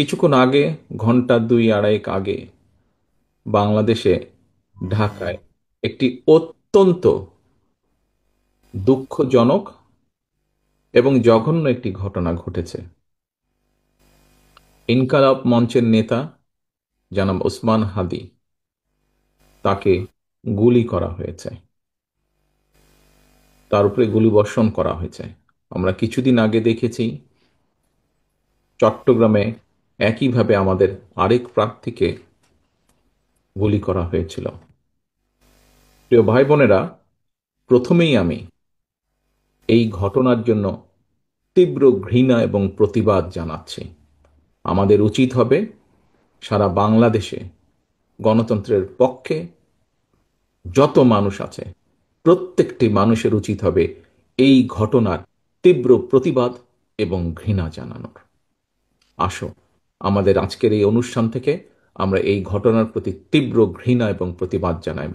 কিছুক্ষণ আগে, ঘন্টা দুই আড়াইক আগে, বাংলাদেশে ঢাকায় একটি অত্যন্ত দুঃখজনক এবং জঘন্য একটি ঘটনা ঘটেছে। ইনকালাব মঞ্চের নেতা জনাব ওসমান হাদি, তাকে গুলি করা হয়েছে, তার উপরে গুলিবর্ষণ করা হয়েছে। আমরা কিছুদিন আগে দেখেছি চট্টগ্রামে একইভাবে আমাদের আরেক প্রার্থীকে গুলি করা হয়েছিল। প্রিয় ভাই বোনেরা, প্রথমেই আমি এই ঘটনার জন্য তীব্র ঘৃণা এবং প্রতিবাদ জানাচ্ছি। আমাদের উচিত হবে সারা বাংলাদেশে গণতন্ত্রের পক্ষে যত মানুষ আছে প্রত্যেকটি মানুষের উচিত হবে এই ঘটনার তীব্র প্রতিবাদ এবং ঘৃণা জানানোর। আসো, আমাদের আজকের এই অনুষ্ঠান থেকে আমরা এই ঘটনার প্রতি তীব্র ঘৃণা এবং প্রতিবাদ জানাই।